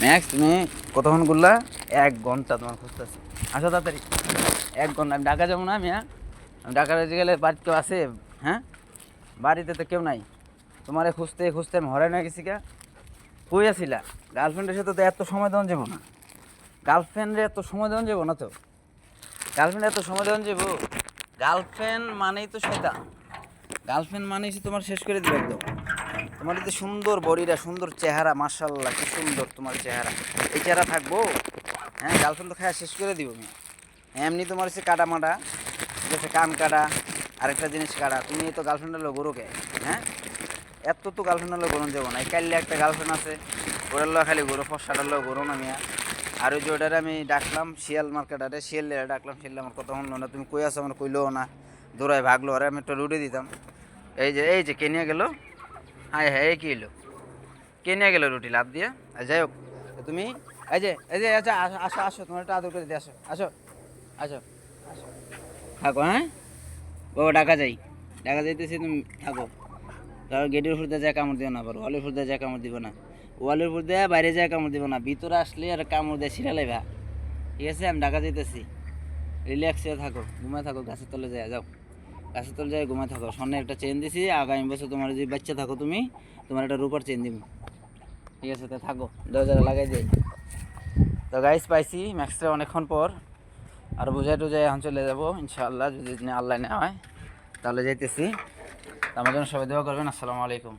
Max তুমি কতক্ষণ করলা? 1 ঘন্টা তোমার খুঁজতেছি। আসো তাড়াতাড়ি। 1 ঘন্টা আমি ঢাকা যাবো না আমি, হ্যাঁ? আমি ঢাকা গেলে বাড়িতে কেউ আছে? হ্যাঁ, বাড়িতে তো কেউ নাই। তোমারে খুঁজতে খুঁজতে আমি হরাই না গেছি গা। কই আসিলা? গার্লফ্রেন্ডের সাথে তো এত সময় দেওয়া যাবো না। গার্লফ্রেন্ডে এত সময় দেওয়া যাবো না তো। গার্লফ্রেন্ড এত সময় দেওয়া যাবো? গার্লফ্রেন্ড মানেই তো শয়তান। গার্লফ্রেন্ড মানেই তোমার শেষ করে দিবে একদম। তোমার এই যে সুন্দর বডিটা, সুন্দর চেহারা, মাশাআল্লাহ কি সুন্দর তোমার চেহারা। এই চেহারা থাকবো? হ্যাঁ, গার্লফ্রেন্ড তো খায় শেষ করে দিব আমি। এমনি তোমার হচ্ছে কাটা মাটা, ঠিক আছে, কান কাটা, আরেকটা জিনিস কাটা। তুমি তো গার্লফ্রেন্ডের লোক গরুকে, হ্যাঁ? এত তো গার্লফ্রেন্ডের লোক গরম যাবো না। এই কাইলে একটা গার্লফ্রেন্ড আছে, ওটার লোক খালি গরু, ফসাটার লোক গরু না মিয়া। আর ওই যে ওটারে আমি ডাকলাম শিয়াল মার্কেটারে, শিয়ালে ডাকলাম, শিয়ালে আমার কথা শুনলো না। তুমি কই আছো আমার কইলেও না, দৌড়ায় ভাগলো। আরে আমি একটা রুটি দিতাম। এই যে কেনিয়া গেল। হ্যাঁ হ্যাঁ, এই কি এলো? কেনিয়া গেল রুটি লাভ দিয়ে। আর যাই হোক, তুমি এই যে আচ্ছা, আসো আসো আসো, তোমার একটা আদর করে দিয়ে আসো, আসো আসো আসো, থাকো, হ্যাঁ? বাবা ঢাকা যাইতেছি, তুমি থাকো। কারণ গেটের উপর দিয়ে যায় কামড় দিও না, আবার ওয়ালের উপর দিয়ে যায় কামড় দিব না। ওয়ালের উপর দিয়ে বাইরে যায় কামড় দিব না, ভিতরে আসলে আর কামড় দিয়ে ছিঁড়া লাইবা। ঠিক আছে, আমি ঢাকা যাইতেছি। রিল্যাক্স হয়ে থাকো, ঘুমায় থাকো, গাছের তলে যায় যাও। গাছের তলে যায় ঘুমায় থাকো। স্বর্ণের একটা চেন দিছি, আগামী বছর তোমার যদি বাচ্চা থাকো তুমি, তোমার একটা রূপার চেন দিব। ঠিক আছে, তো থাকো, দরজাটা লাগাই দিই। তো গাইস, পাইছি ম্যাক্সটা অনেকক্ষণ পর। আর বুঝাই টুজাই এখন চলে যাবো ইনশাআল্লাহ, যদি আল্লাহ নেওয়া হয় তাহলে যাইতেছি। আমার জন্য সবাই দোয়া করবেন। আসসালামু আলাইকুম।